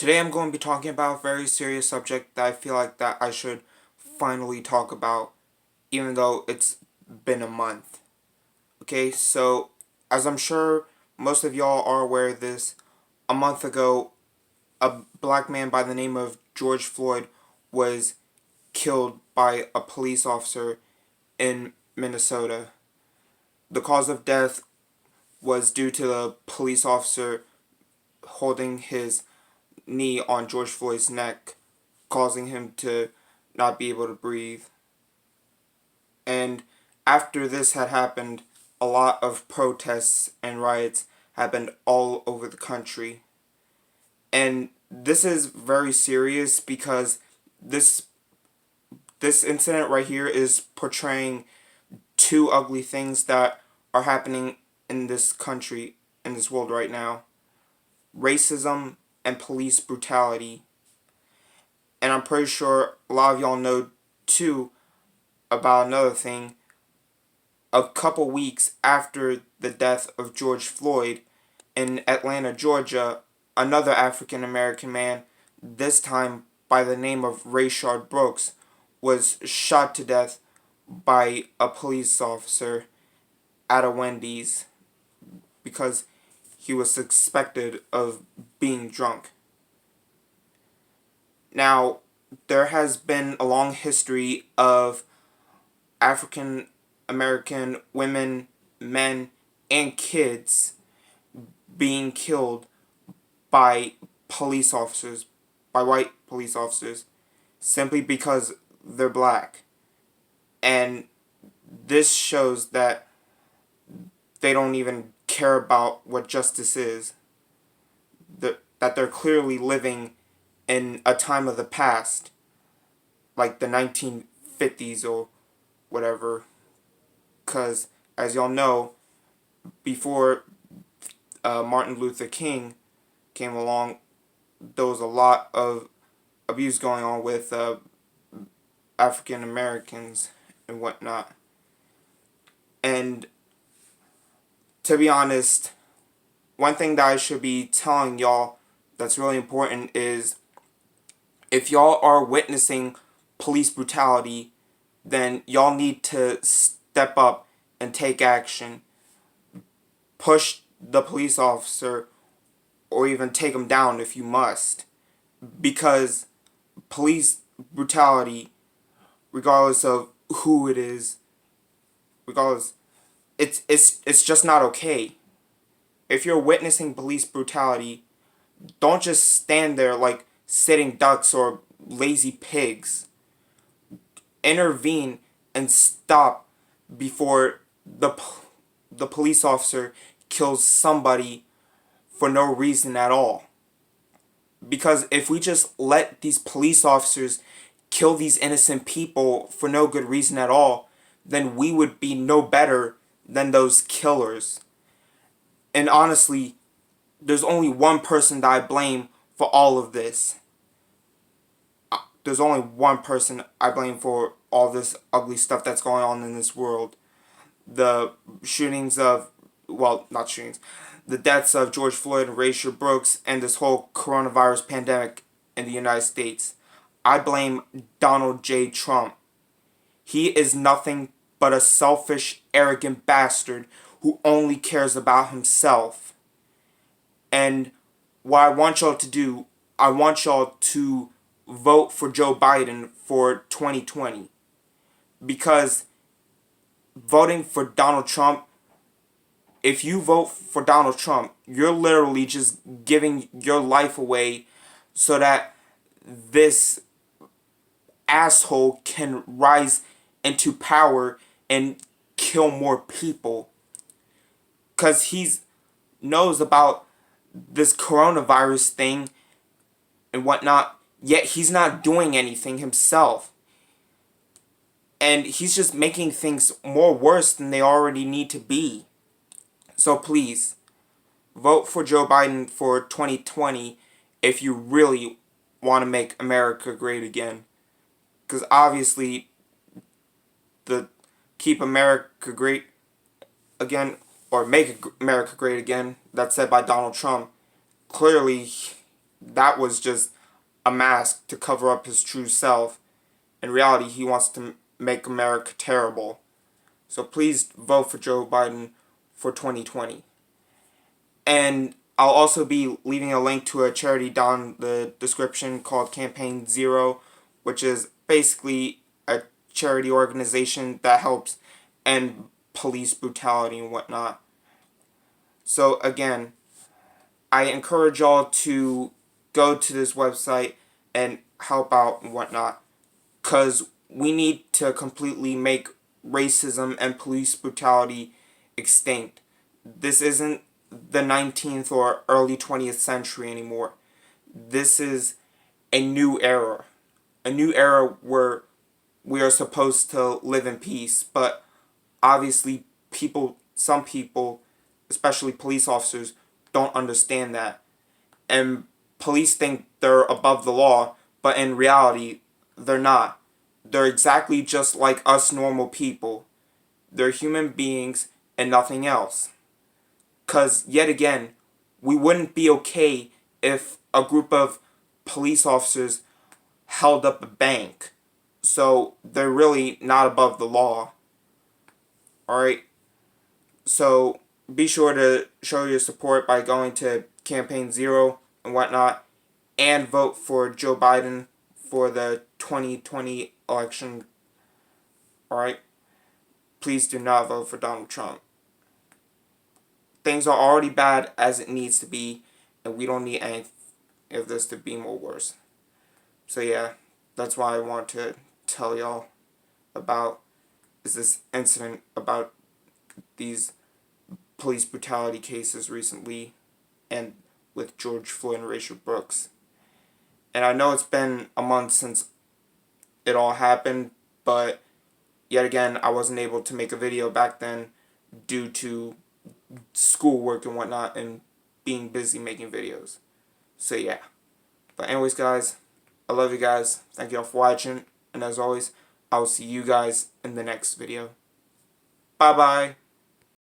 Today I'm going to be talking about a very serious subject that I feel like that I should finally talk about, even though it's been a month. Okay, so as I'm sure most of y'all are aware of this, a month ago, a black man by the name of George Floyd was killed by a police officer in Minnesota. The cause of death was due to the police officer holding his knee on George Floyd's neck, causing him to not be able to breathe. And after this had happened, a lot of protests and riots happened all over the country. And this is very serious because this this incident right here is portraying two ugly things that are happening in this country, in this world right now. Racism and police brutality. And I'm pretty sure a lot of y'all know too about another thing. A couple weeks after the death of George Floyd in Atlanta, Georgia, another African American man, this time by the name of Rayshard was shot to death by a police officer at a Wendy's because he was suspected of being drunk. Now, there has been a long history of African American women, men, and kids being killed by police officers, by white police officers, simply because they're black. And this shows that they don't even care about what justice is. That they're clearly living in a time of the past, like the 1950s or whatever. Because, as y'all know, before Martin Luther King came along, there was a lot of abuse going on with African Americans and whatnot. And to be honest, one thing that I should be telling y'all that's really important is if y'all are witnessing police brutality, then y'all need to step up and take action. Push the police officer or even take him down if you must. Because police brutality, regardless of who it is, regardless, it's just not okay. If you're witnessing police brutality, don't just stand there like sitting ducks or lazy pigs. Intervene and stop before the police officer kills somebody for no reason at all. Because if we just let these police officers kill these innocent people for no good reason at all, then we would be no better than those killers. And honestly, there's only one person that I blame for all of this. There's only one person I blame for all this ugly stuff that's going on in this world. The shootings of, well, not shootings, the deaths of George Floyd and Rayshard and this whole coronavirus pandemic in the United States. I blame Donald J. Trump. He is nothing but a selfish, arrogant bastard who only cares about himself. And what I want y'all to do, I want y'all to vote for Joe Biden for 2020. Because voting for Donald Trump, if you vote for Donald Trump, you're literally just giving your life away so that this asshole can rise into power and kill more people. Because he knows about this coronavirus thing and whatnot, yet he's not doing anything himself. And he's just making things more worse than they already need to be. So please, vote for Joe Biden for 2020 if you really want to make America great again. Because obviously, the Keep America Great Again, or Make America Great Again, that's said by Donald Trump, clearly that was just a mask to cover up his true self. In reality, he wants to make America terrible. So please vote for Joe Biden for 2020. And I'll also be leaving a link to a charity down the description called Campaign Zero, which is basically a charity organization that helps end police brutality and whatnot. So again, I encourage y'all to go to this website and help out and whatnot, because we need to completely make racism and police brutality extinct. This isn't the 19th or early 20th century anymore. This is a new era. A new era where we are supposed to live in peace, but obviously some people, especially police officers, don't understand that. And police think they're above the law, but in reality, they're not. They're exactly just like us normal people. They're human beings and nothing else. Because, yet again, we wouldn't be okay if a group of police officers held up a bank. So, they're really not above the law. Alright? So, be sure to show your support by going to Campaign Zero and whatnot, and vote for Joe Biden for the 2020 election. Alright? Please do not vote for Donald Trump. Things are already bad as it needs to be, and we don't need any of this to be more worse. So yeah, that's why I want to tell y'all about this incident about these police brutality cases recently, and with George Floyd and Rayshard Brooks. And I know it's been a month since it all happened, but yet again, I wasn't able to make a video back then due to schoolwork and whatnot and being busy making videos. So yeah. But anyways, guys, I love you guys. Thank you all for watching. And as always, I will see you guys in the next video. Bye-bye.